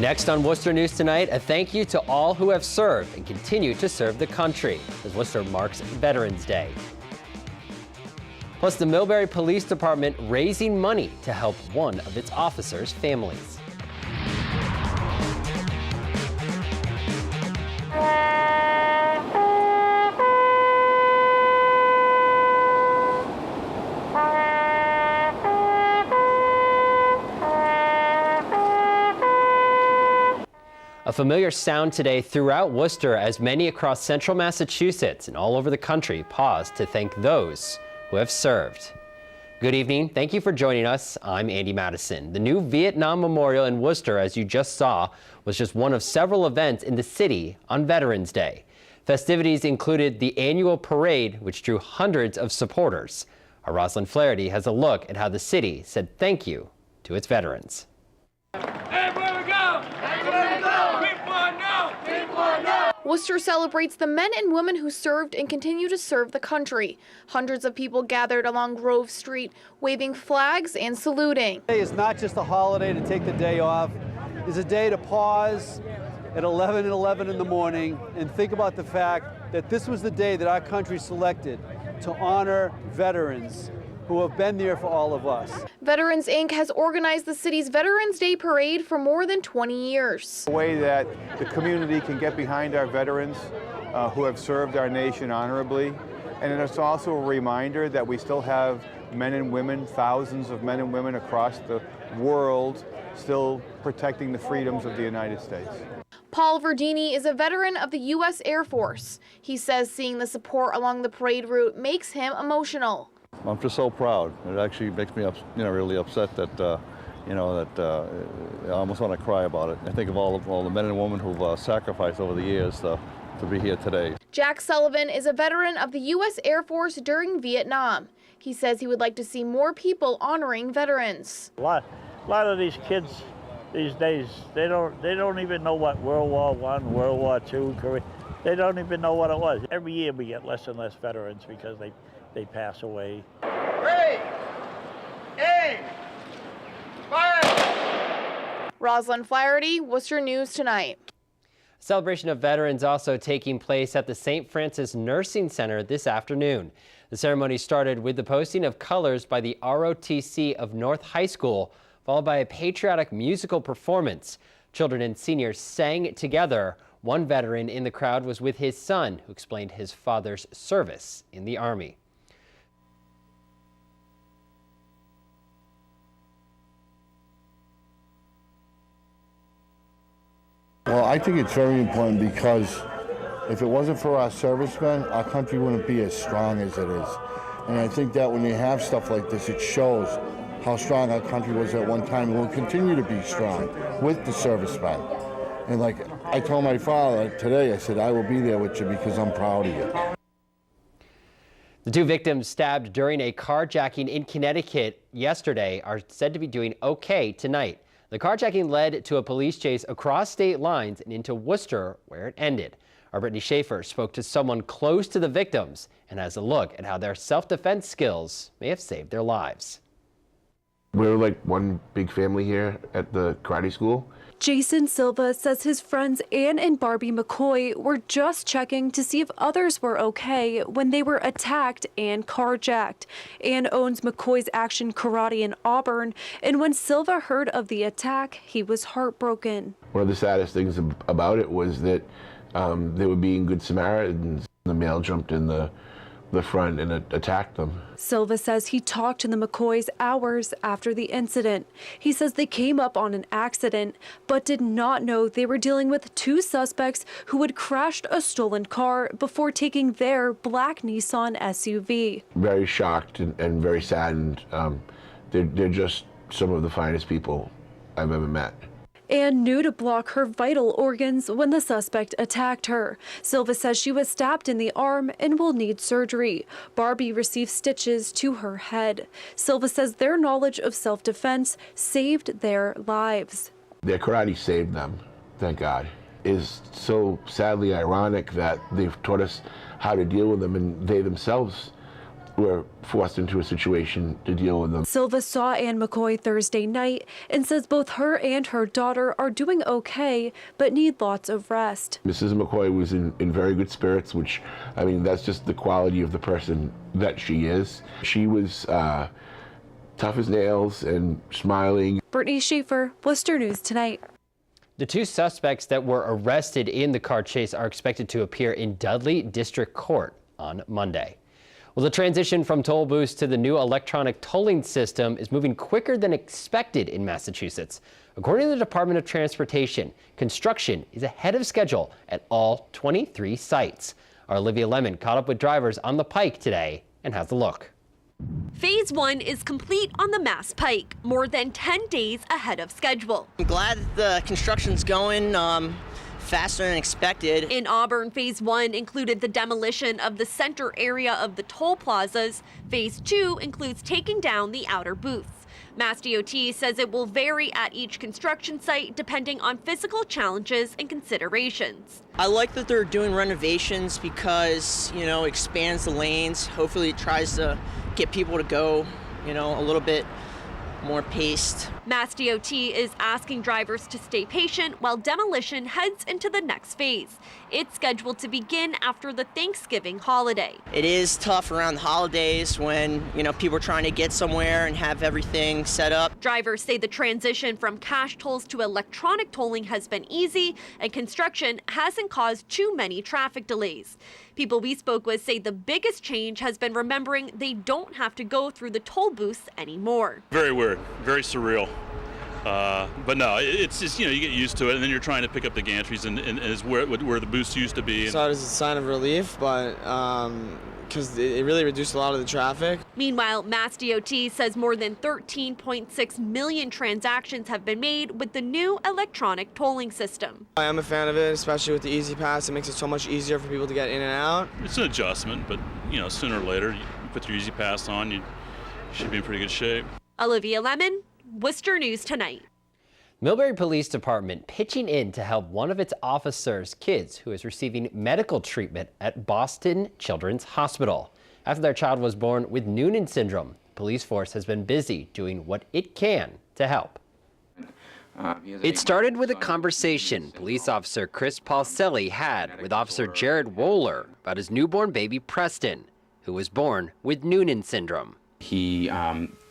Next on Worcester News Tonight, a thank you to all who have served and continue to serve the country as Worcester marks Veterans Day. Plus, the Millbury Police Department raising money to help one of its officers' families. A familiar sound today throughout Worcester as many across central Massachusetts and all over the country pause to thank those who have served. Good evening. Thank you for joining us. I'm Andy Madison. The new Vietnam Memorial in Worcester, as you just saw, was just one of several events in the city on Veterans Day. Festivities included the annual parade, which drew hundreds of supporters. Our Rosalind Flaherty has a look at how the city said thank you to its veterans. Worcester celebrates the men and women who served and continue to serve the country. Hundreds of people gathered along Grove Street, waving flags and saluting. Today is not just a holiday to take the day off. It's a day to pause at 11:11 in the morning and think about the fact that this was the day that our country selected to honor veterans who have been there for all of us. Veterans Inc. has organized the city's Veterans Day Parade for more than 20 years. A way that the community can get behind our veterans who have served our nation honorably. And it's also a reminder that we still have men and women, thousands of men and women across the world, still protecting the freedoms of the United States. Paul Verdini is a veteran of the U.S. Air Force. He says seeing the support along the parade route makes him emotional. I'm just so proud. It actually makes me, really upset that, I almost want to cry about it. I think of all the men and women who've sacrificed over the years to be here today. Jack Sullivan is a veteran of the U.S. Air Force during Vietnam. He says he would like to see more people honoring veterans. A lot of these kids these days, they don't even know what World War I, World War II, Korea. They don't even know what it was. Every year we get less and less veterans because they pass away. Ready, aim, fire! Rosalind Flaherty, Worcester News Tonight. Celebration of Veterans also taking place at the St. Francis Nursing Center this afternoon. The ceremony started with the posting of colors by the ROTC of North High School, followed by a patriotic musical performance. Children and seniors sang together. One veteran in the crowd was with his son, who explained his father's service in the Army. Well, I think it's very important because if it wasn't for our servicemen, our country wouldn't be as strong as it is. And I think that when you have stuff like this, it shows how strong our country was at one time and will continue to be strong with the servicemen. And like I told my father today, I said, I will be there with you because I'm proud of you. The two victims stabbed during a carjacking in Connecticut yesterday are said to be doing okay tonight. The carjacking led to a police chase across state lines and into Worcester, where it ended. Our Brittany Schaefer spoke to someone close to the victims and has a look at how their self-defense skills may have saved their lives. We're like one big family here at the karate school. Jason Silva says his friends Ann and Barbie McCoy were just checking to see if others were okay when they were attacked and carjacked. Ann owns McCoy's Action Karate in Auburn, and when Silva heard of the attack, he was heartbroken. One of the saddest things about it was that they were being good Samaritans. The male jumped in the front and attacked them. Silva says he talked to the McCoys hours after the incident. He says they came up on an accident, but did not know they were dealing with two suspects who had crashed a stolen car before taking their black Nissan SUV. Very shocked and very saddened. They're just some of the finest people I've ever met. And knew to block her vital organs when the suspect attacked her. Silva says she was stabbed in the arm and will need surgery. Barbie received stitches to her head. Silva says their knowledge of self-defense saved their lives. Their karate saved them, thank God. It's so sadly ironic that they've taught us how to deal with them, and they themselves who are forced into a situation to deal with them. Silva saw Ann McCoy Thursday night and says both her and her daughter are doing okay, but need lots of rest. Mrs. McCoy was in very good spirits, which, I mean, that's just the quality of the person that she is. She was tough as nails and smiling. Brittany Schaefer, Worcester News Tonight. The two suspects that were arrested in the car chase are expected to appear in Dudley District Court on Monday. Well, the transition from toll booths to the new electronic tolling system is moving quicker than expected in Massachusetts. According to the Department of Transportation, construction is ahead of schedule at all 23 sites. Our Olivia Lemon caught up with drivers on the Pike today and has a look. Phase 1 is complete on the Mass Pike, more than 10 days ahead of schedule. I'm glad the construction's going faster than expected. In Auburn, Phase 1 included the demolition of the center area of the toll plazas. Phase 2 includes taking down the outer booths. Mass DOT says it will vary at each construction site depending on physical challenges and considerations. I like that they're doing renovations because, you know, expands the lanes. Hopefully it tries to get people to go, you know, a little bit more paced. Mass DOT is asking drivers to stay patient while demolition heads into the next phase. It's scheduled to begin after the Thanksgiving holiday. It is tough around the holidays when, you know, people are trying to get somewhere and have everything set up. Drivers say the transition from cash tolls to electronic tolling has been easy and construction hasn't caused too many traffic delays. People we spoke with say the biggest change has been remembering they don't have to go through the toll booths anymore. Very weird, very surreal. But no, it's just, you know, you get used to it, and then you're trying to pick up the gantries and is where the booths used to be. So it was a sign of relief, but because it really reduced a lot of the traffic. Meanwhile, Mass DOT says more than 13.6 million transactions have been made with the new electronic tolling system. I am a fan of it, especially with the Easy Pass. It makes it so much easier for people to get in and out. It's an adjustment, but, you know, sooner or later, you put your Easy Pass on, you should be in pretty good shape. Olivia Lemon, Worcester News Tonight. Millbury Police Department pitching in to help one of its officers' kids who is receiving medical treatment at Boston Children's Hospital. After their child was born with Noonan syndrome, the police force has been busy doing what it can to help. It started with a conversation police officer Chris Paulselli had with Officer Jared Wohler about his newborn baby Preston, who was born with Noonan syndrome. He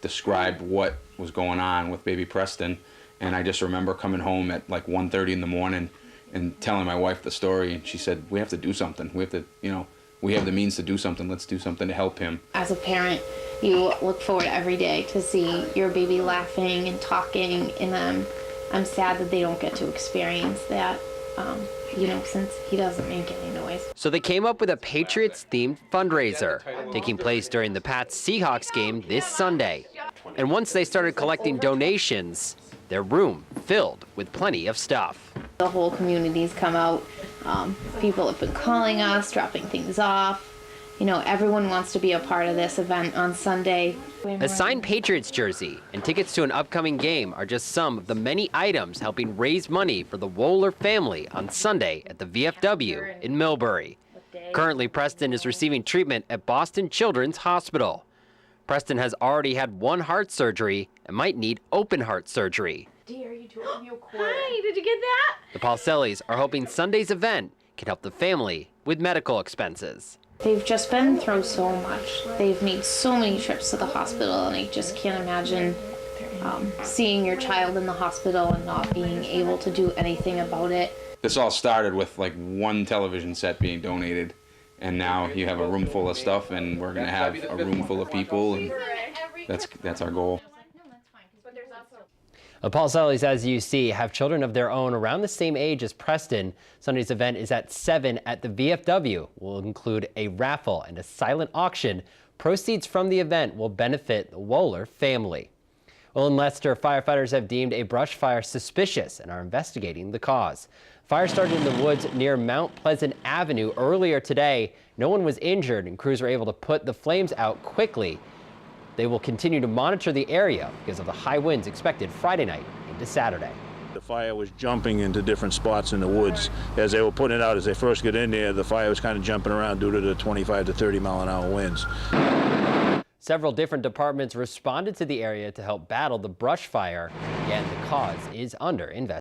described what was going on with baby Preston, and I just remember coming home at like 1:30 in the morning and telling my wife the story, and she said, we have to do something. We have to, you know, we have the means to do something. Let's do something to help him. As a parent, you look forward every day to see your baby laughing and talking, and I'm sad that they don't get to experience that, you know, since he doesn't make any noise. So they came up with a Patriots-themed fundraiser, taking place during the Pats-Seahawks game this Sunday. And once they started collecting donations, their room filled with plenty of stuff. The whole community's come out. People have been calling us, dropping things off. You know, everyone wants to be a part of this event on Sunday. A signed Patriots jersey and tickets to an upcoming game are just some of the many items helping raise money for the Wohler family on Sunday at the VFW in Millbury. Currently, Preston is receiving treatment at Boston Children's Hospital. Preston has already had one heart surgery and might need open heart surgery. Hi, did you get that? The Paulsellis are hoping Sunday's event can help the family with medical expenses. They've just been through so much. They've made so many trips to the hospital, and I just can't imagine seeing your child in the hospital and not being able to do anything about it. This all started with like one television set being donated, and now you have a room full of stuff, and we're gonna have a room full of people, and that's our goal. The Paulsellis, as you see, have children of their own around the same age as Preston. Sunday's event is at 7 at the VFW. Will include a raffle and a silent auction. Proceeds from the event will benefit the Wohler family. Well, in Leicester, firefighters have deemed a brush fire suspicious and are investigating the cause. Fire started in the woods near Mount Pleasant Avenue earlier today. No one was injured, and crews were able to put the flames out quickly. They will continue to monitor the area because of the high winds expected Friday night into Saturday. The fire was jumping into different spots in the woods. As they were putting it out, as they first get in there, the fire was kind of jumping around due to the 25 to 30 mile an hour winds. Several different departments responded to the area to help battle the brush fire. Again, the cause is under investigation.